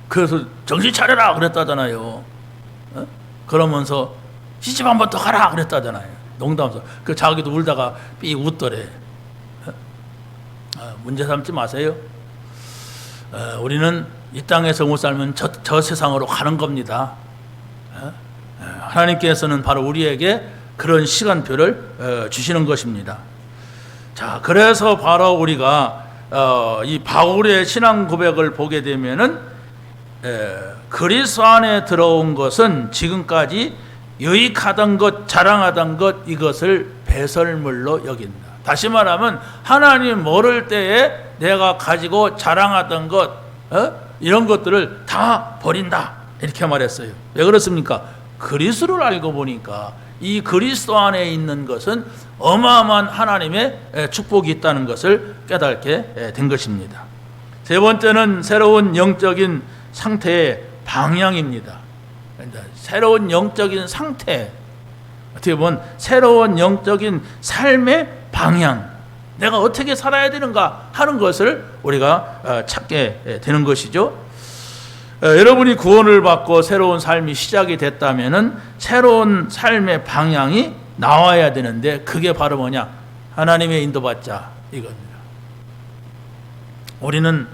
그래서 정신 차려라 그랬다잖아요. 그러면서 시집 한 번 더 가라 그랬다잖아요. 농담서. 그 자기도 울다가 삐 웃더래. 문제 삼지 마세요. 우리는 이 땅에서 못 살면 저 세상으로 가는 겁니다. 하나님께서는 바로 우리에게 그런 시간표를 주시는 것입니다. 자, 그래서 바로 우리가 이 바울의 신앙 고백을 보게 되면은 그리스도 안에 들어온 것은 지금까지 유익하던 것, 자랑하던 것 이것을 배설물로 여긴다. 다시 말하면 하나님 모를 때에 내가 가지고 자랑하던 것 이런 것들을 다 버린다 이렇게 말했어요. 왜 그렇습니까? 그리스도를 알고 보니까 이 그리스도 안에 있는 것은 어마어마한 하나님의 축복이 있다는 것을 깨닫게 된 것입니다. 세 번째는 새로운 영적인 상태의 방향입니다. 새로운 영적인 상태, 어떻게 보면 새로운 영적인 삶의 방향, 내가 어떻게 살아야 되는가 하는 것을 우리가 찾게 되는 것이죠. 여러분이 구원을 받고 새로운 삶이 시작이 됐다면은 새로운 삶의 방향이 나와야 되는데 그게 바로 뭐냐? 하나님의 인도받자 이겁니다. 우리는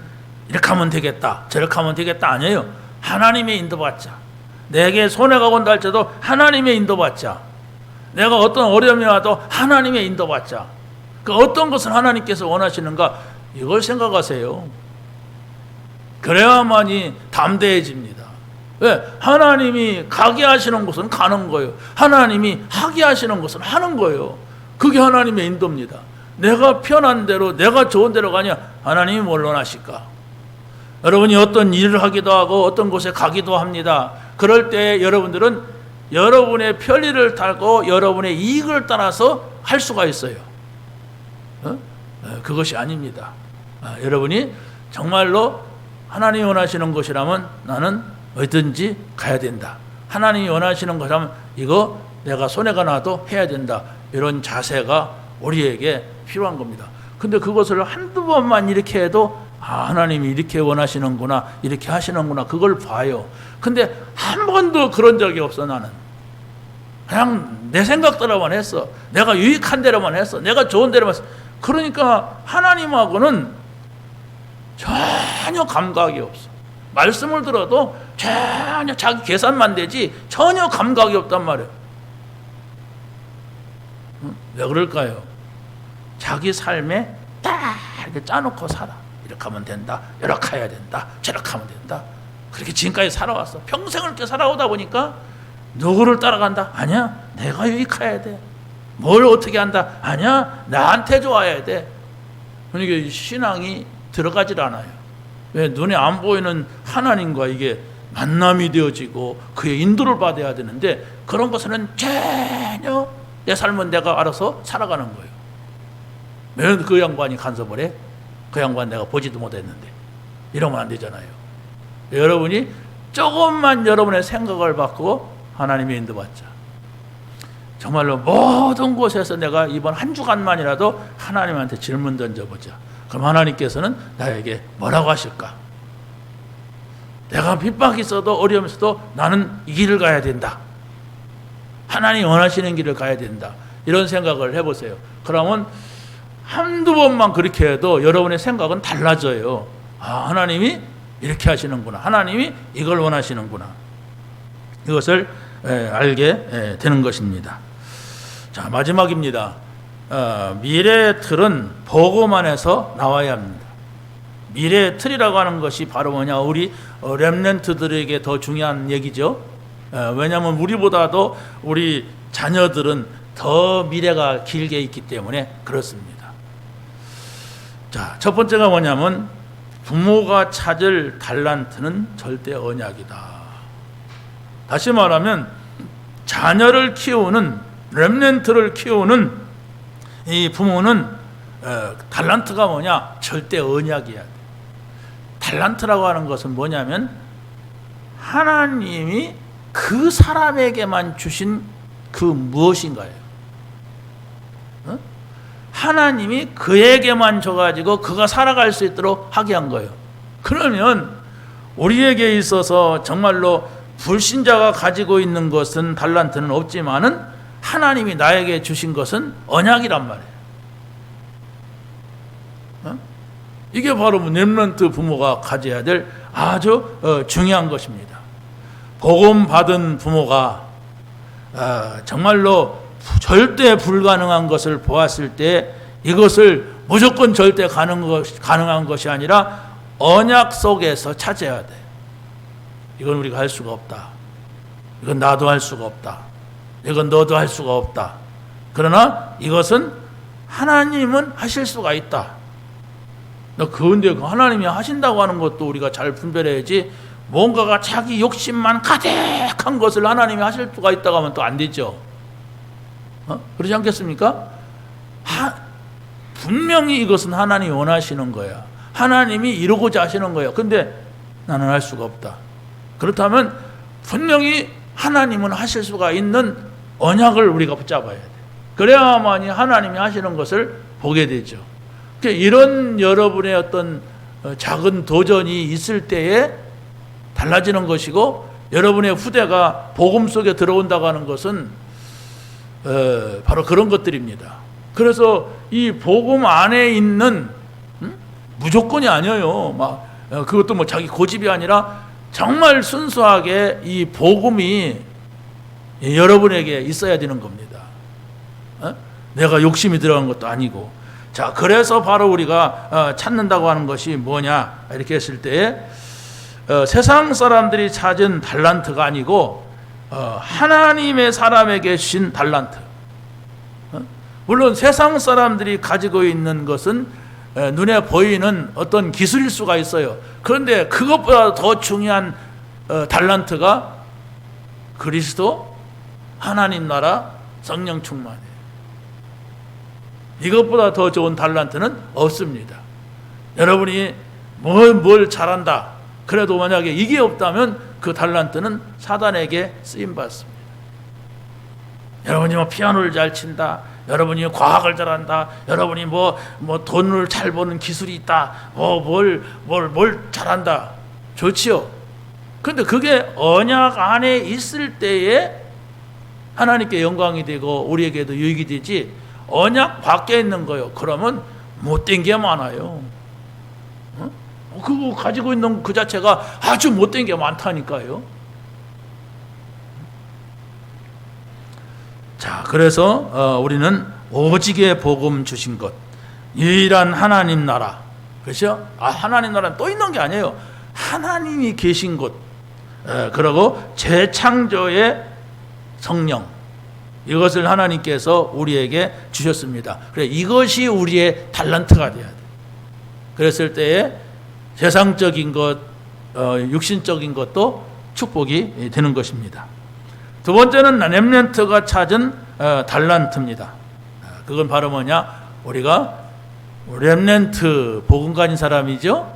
이렇게 하면 되겠다, 저렇게 하면 되겠다 아니에요. 하나님의 인도받자. 내게 손해가 온다 할지라도 하나님의 인도받자. 내가 어떤 어려움이 와도 하나님의 인도받자. 그 어떤 것을 하나님께서 원하시는가 이걸 생각하세요. 그래야만이 담대해집니다. 왜? 하나님이 가게 하시는 곳은 가는 거예요. 하나님이 하게 하시는 것은 하는 거예요. 그게 하나님의 인도입니다. 내가 편한 대로 내가 좋은 대로 가냐? 하나님이 뭘 원하실까? 여러분이 어떤 일을 하기도 하고 어떤 곳에 가기도 합니다. 그럴 때 여러분들은 여러분의 편리를 따고 여러분의 이익을 따라서 할 수가 있어요. 그것이 아닙니다. 여러분이 정말로 하나님이 원하시는 것이라면 나는 어디든지 가야 된다. 하나님이 원하시는 것이라면 이거 내가 손해가 나도 해야 된다. 이런 자세가 우리에게 필요한 겁니다. 근데 그것을 한두 번만 이렇게 해도 하나님이 이렇게 원하시는구나, 이렇게 하시는구나, 그걸 봐요. 근데 한 번도 그런 적이 없어. 나는 그냥 내 생각대로만 했어. 내가 유익한 대로만 했어. 내가 좋은 대로만 했어. 그러니까 하나님하고는 전혀 감각이 없어. 말씀을 들어도 전혀 자기 계산만 되지 전혀 감각이 없단 말이에요. 왜 그럴까요? 자기 삶에 딱 이렇게 짜놓고 살아. 이렇게 하면 된다, 이렇게 해야 된다, 저렇게 하면 된다. 그렇게 지금까지 살아왔어. 평생을 이렇게 살아오다 보니까 누구를 따라간다? 아니야, 내가 유익해야 돼. 뭘 어떻게 한다? 아니야, 나한테 좋아야 돼. 그러니까 신앙이 들어가질 않아요. 왜? 눈에 안 보이는 하나님과 이게 만남이 되어지고 그의 인도를 받아야 되는데 그런 것은 전혀 내 삶은 내가 알아서 살아가는 거예요. 왜 그 양반이 간섭을 해? 그 양반 내가 보지도 못했는데. 이러면 안 되잖아요. 여러분이 조금만 여러분의 생각을 바꾸고 하나님의 인도받자. 정말로 모든 곳에서 내가 이번 한 주간만이라도 하나님한테 질문 던져보자. 그럼 하나님께서는 나에게 뭐라고 하실까? 내가 핍박이 있어도 어려움이 있어도 나는 이 길을 가야 된다. 하나님이 원하시는 길을 가야 된다. 이런 생각을 해보세요. 그러면 한두 번만 그렇게 해도 여러분의 생각은 달라져요. 하나님이 이렇게 하시는구나. 하나님이 이걸 원하시는구나. 이것을 알게 되는 것입니다. 자, 마지막입니다. 미래의 틀은 복음 안에서 나와야 합니다. 미래의 틀이라고 하는 것이 바로 뭐냐? 우리 렘넌트들에게 더 중요한 얘기죠. 왜냐하면 우리보다도 우리 자녀들은 더 미래가 길게 있기 때문에 그렇습니다. 자, 첫 번째가 뭐냐면 부모가 찾을 달란트는 절대 언약이다. 다시 말하면 자녀를 키우는, 렘넌트를 키우는 이 부모는 달란트가 뭐냐? 절대 언약이야. 달란트라고 하는 것은 뭐냐면 하나님이 그 사람에게만 주신 그 무엇인가요? 하나님이 그에게만 줘가지고 그가 살아갈 수 있도록 하게 한 거예요. 그러면 우리에게 있어서 정말로 불신자가 가지고 있는 것은 달란트는 없지만은 하나님이 나에게 주신 것은 언약이란 말이에요. 이게 바로 렘넌트 부모가 가져야 될 아주 중요한 것입니다. 복음 받은 부모가 정말로 절대 불가능한 것을 보았을 때 이것을 무조건 절대 가능한 것이 아니라 언약 속에서 찾아야 돼. 이건 우리가 할 수가 없다. 이건 나도 할 수가 없다. 이건 너도 할 수가 없다. 그러나 이것은 하나님은 하실 수가 있다. 그런데 하나님이 하신다고 하는 것도 우리가 잘 분별해야지, 뭔가가 자기 욕심만 가득한 것을 하나님이 하실 수가 있다고 하면 또 안 되죠. 그렇지 않겠습니까? 분명히 이것은 하나님이 원하시는 거야. 하나님이 이루고자 하시는 거야. 근데 나는 할 수가 없다. 그렇다면 분명히 하나님은 하실 수가 있는 언약을 우리가 붙잡아야 돼. 그래야만이 하나님이 하시는 것을 보게 되죠. 이런 여러분의 어떤 작은 도전이 있을 때에 달라지는 것이고, 여러분의 후대가 복음 속에 들어온다고 하는 것은 바로 그런 것들입니다. 그래서 이 복음 안에 있는 무조건이 아니에요. 그것도 뭐 자기 고집이 아니라 정말 순수하게 이 복음이 여러분에게 있어야 되는 겁니다. 내가 욕심이 들어간 것도 아니고. 자, 그래서 바로 우리가 찾는다고 하는 것이 뭐냐 이렇게 했을 때 세상 사람들이 찾은 달란트가 아니고 하나님의 사람에게 주신 달란트. 물론 세상 사람들이 가지고 있는 것은 눈에 보이는 어떤 기술일 수가 있어요. 그런데 그것보다 더 중요한 달란트가 그리스도 하나님 나라 성령 충만이에요. 이것보다 더 좋은 달란트는 없습니다. 여러분이 뭘 잘한다, 그래도 만약에 이게 없다면 그 달란트는 사단에게 쓰임받습니다. 여러분이 피아노를 잘 친다, 여러분이 과학을 잘한다, 여러분이 돈을 잘 버는 기술이 있다, 뭘 잘한다, 좋지요. 근데 그게 언약 안에 있을 때에 하나님께 영광이 되고 우리에게도 유익이 되지, 언약 밖에 있는 거요, 그러면 못된 게 많아요. 그거 가지고 있는 그 자체가 아주 못된 게 많다니까요. 자, 그래서 우리는 오직의 복음 주신 것, 유일한 하나님 나라, 그렇죠? 하나님 나라는 또 있는 게 아니에요. 하나님이 계신 곳, 그리고 재창조의 성령, 이것을 하나님께서 우리에게 주셨습니다. 그래, 이것이 우리의 달란트가 돼야 돼. 그랬을 때에 세상적인 것, 육신적인 것도 축복이 되는 것입니다. 두 번째는 렘넌트가 찾은 달란트입니다. 그건 바로 뭐냐? 우리가 렘넌트, 복음 가진 사람이죠.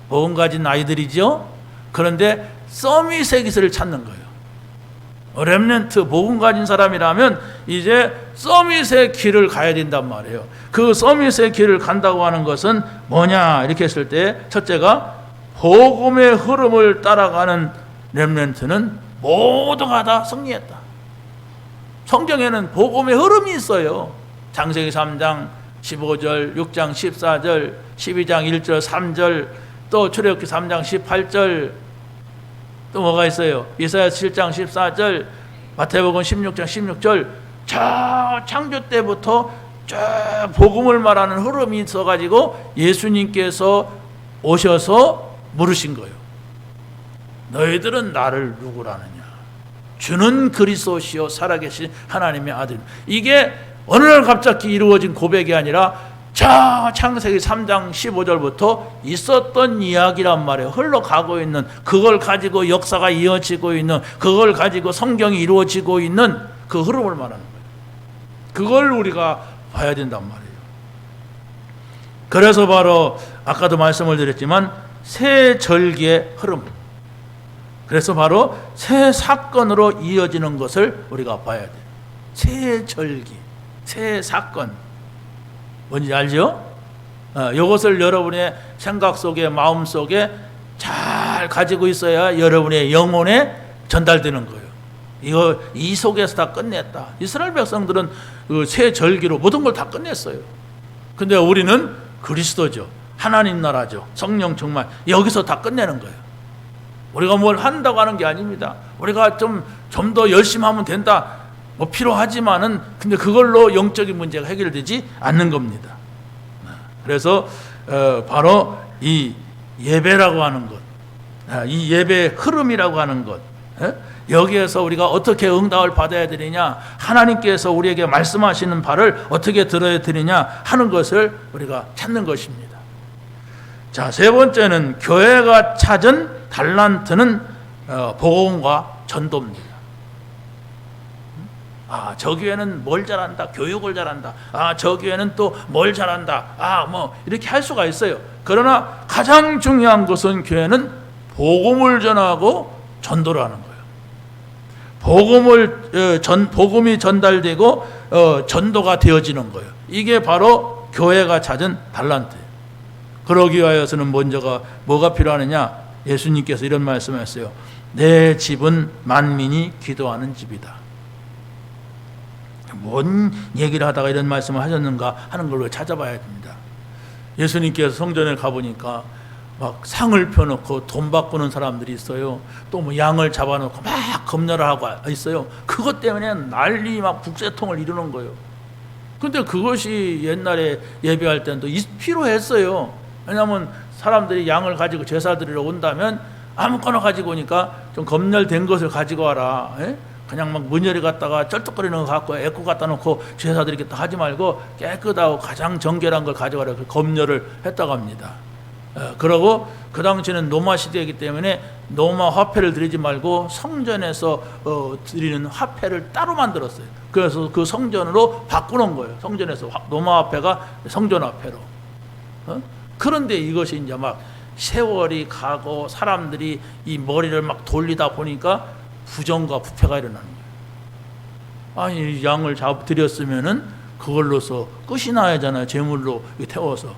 복음 가진 아이들이죠. 그런데 서밋의 기술을 찾는 거예요. 렘넌트, 복음 가진 사람이라면 이제 서밋의 길을 가야 된단 말이에요. 그 서밋의 길을 간다고 하는 것은 뭐냐 이렇게 했을 때, 첫째가 복음의 흐름을 따라가는 렘넌트는 모두가 다 승리했다. 성경에는 복음의 흐름이 있어요. 창세기 3장 15절, 6장 14절, 12장 1절 3절, 또 출애굽기 3장 18절, 또 뭐가 있어요? 이사야서 7장 14절, 마태복음 16장 16절. 저 창조 때부터 쭉 복음을 말하는 흐름이 있어가지고 예수님께서 오셔서 물으신 거예요. 너희들은 나를 누구라느냐? 주는 그리스도시요 살아계신 하나님의 아들. 이게 어느 날 갑자기 이루어진 고백이 아니라 자, 창세기 3장 15절부터 있었던 이야기란 말이에요. 흘러가고 있는, 그걸 가지고 역사가 이어지고 있는, 그걸 가지고 성경이 이루어지고 있는 그 흐름을 말하는 거예요. 그걸 우리가 봐야 된단 말이에요. 그래서 바로 아까도 말씀을 드렸지만 새 절기의 흐름, 그래서 바로 새 사건으로 이어지는 것을 우리가 봐야 돼요. 새 절기, 새 사건, 뭔지 알죠? 이것을 여러분의 생각 속에, 마음 속에 잘 가지고 있어야 여러분의 영혼에 전달되는 거예요. 이 속에서 다 끝냈다. 이스라엘 백성들은 그 새 절기로 모든 걸 다 끝냈어요. 근데 우리는 그리스도죠. 하나님 나라죠. 성령 충만. 여기서 다 끝내는 거예요. 우리가 뭘 한다고 하는 게 아닙니다. 우리가 좀 더 열심히 하면 된다. 필요하지만은, 근데 그걸로 영적인 문제가 해결되지 않는 겁니다. 그래서 바로 이 예배라고 하는 것, 이 예배의 흐름이라고 하는 것, 여기에서 우리가 어떻게 응답을 받아야 되느냐, 하나님께서 우리에게 말씀하시는 바를 어떻게 들어야 되느냐 하는 것을 우리가 찾는 것입니다. 자, 세 번째는 교회가 찾은 달란트는 복음과 전도입니다. 저 교회는 뭘 잘한다, 교육을 잘한다, 저 교회는 또 뭘 잘한다, 이렇게 할 수가 있어요. 그러나 가장 중요한 것은 교회는 복음을 전하고 전도를 하는 거예요. 복음이 전달되고 전도가 되어지는 거예요. 이게 바로 교회가 찾은 달란트예요. 그러기 위하여서는 먼저가 뭐가 필요하느냐? 예수님께서 이런 말씀하셨어요. 내 집은 만민이 기도하는 집이다. 뭔 얘기를 하다가 이런 말씀을 하셨는가 하는 걸 찾아봐야 됩니다. 예수님께서 성전에 가보니까 막 상을 펴놓고 돈 바꾸는 사람들이 있어요. 또 양을 잡아놓고 막 검열을 하고 있어요. 그것 때문에 난리 막 북새통을 이루는 거예요. 근데 그것이 옛날에 예배할 때는 또 필요했어요. 왜냐하면 사람들이 양을 가지고 제사 드리러 온다면 아무거나 가지고 오니까 좀 검열된 것을 가지고 와라. 그냥 막 문열이 갖다가 쩔뚝거리는 거 갖고 애꾸 갖다 놓고 제사 드리겠다 하지 말고 깨끗하고 가장 정결한 걸 가져가라. 그 검열을 했다고 합니다. 그러고 그 당시에는 노마 시대이기 때문에 로마 화폐를 드리지 말고 성전에서 드리는 화폐를 따로 만들었어요. 그래서 그 성전으로 바꾸는 거예요. 성전에서 로마 화폐가 성전 화폐로. 그런데 이것이 이제 막 세월이 가고 사람들이 이 머리를 막 돌리다 보니까 부정과 부패가 일어나는 거예요. 아니, 양을 드렸으면은 그걸로서 끝이 나야 하잖아요. 제물로 태워서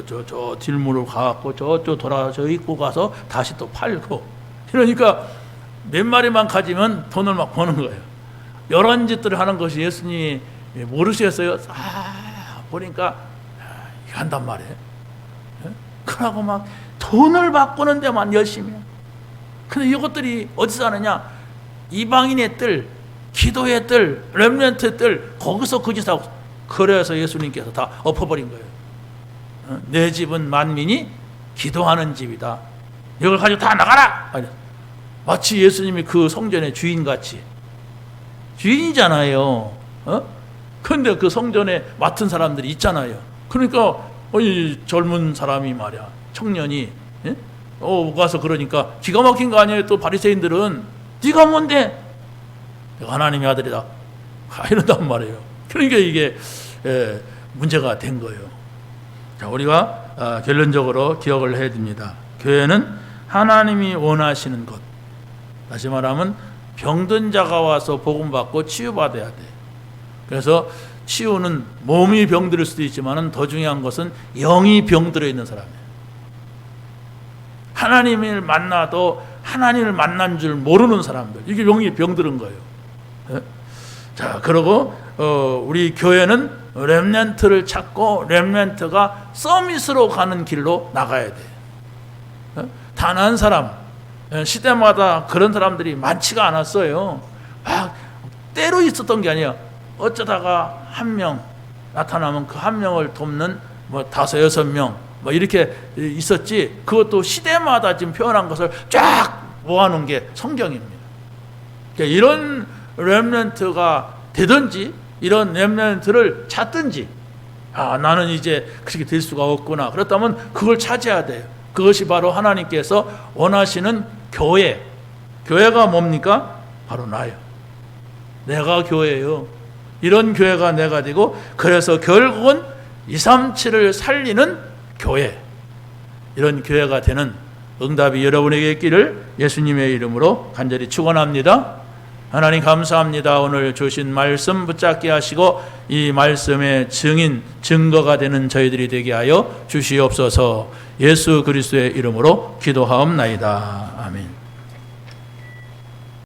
저 딜무로 가갖고 저쪽 돌아서 입고 가서 다시 또 팔고. 그러니까 몇 마리만 가지면 돈을 막 버는 거예요. 이런 짓들을 하는 것이 예수님이 모르셨어요? 보니까 이거 한단 말이에요. 그러고 막 돈을 바꾸는 데만 열심히 해요. 근데 이것들이 어디서 하느냐? 이방인의 뜰, 기도의 뜰, 렘넌트의 뜰, 거기서 그 짓을 하고. 그래서 예수님께서 다 엎어버린 거예요. 내 집은 만민이 기도하는 집이다. 이걸 가지고 다 나가라! 마치 예수님이 그 성전의 주인같이. 주인이잖아요. 근데 그 성전에 맡은 사람들이 있잖아요. 그러니까 이 젊은 사람이 말이야, 청년이 가서 그러니까 기가 막힌 거 아니에요. 또 바리새인들은 네가 뭔데? 내가 하나님의 아들이다. 이런단 말이에요. 그러니까 이게 문제가 된 거예요. 자, 우리가 결론적으로 기억을 해야 됩니다. 교회는 하나님이 원하시는 것. 다시 말하면 병든 자가 와서 복음받고 치유받아야 돼. 그래서 치유는 몸이 병들을 수도 있지만 더 중요한 것은 영이 병들어 있는 사람이에요. 하나님을 만나도 하나님을 만난 줄 모르는 사람들, 이게 영이 병들은 거예요. 자, 그리고 우리 교회는 렘넌트를 찾고 렘넌트가 서밋으로 가는 길로 나가야 돼. 단 한 사람, 시대마다 그런 사람들이 많지가 않았어요. 막 때로 있었던 게 아니야. 어쩌다가 한 명 나타나면 그 한 명을 돕는 뭐 5, 6명 뭐 이렇게 있었지. 그것도 시대마다 지금 표현한 것을 쫙 모아놓은 게 성경입니다. 그러니까 이런 렘넌트가 되든지 이런 렘넌트를 찾든지, 나는 이제 그렇게 될 수가 없구나. 그렇다면 그걸 찾아야 돼요. 그것이 바로 하나님께서 원하시는 교회. 교회가 뭡니까? 바로 나요. 내가 교회예요. 이런 교회가 내가 되고, 그래서 결국은 237을 살리는 교회, 이런 교회가 되는 응답이 여러분에게 있기를 예수님의 이름으로 간절히 축원합니다. 하나님 감사합니다. 오늘 주신 말씀 붙잡게 하시고 이 말씀의 증인, 증거가 되는 저희들이 되게 하여 주시옵소서. 예수 그리스도의 이름으로 기도하옵나이다. 아멘.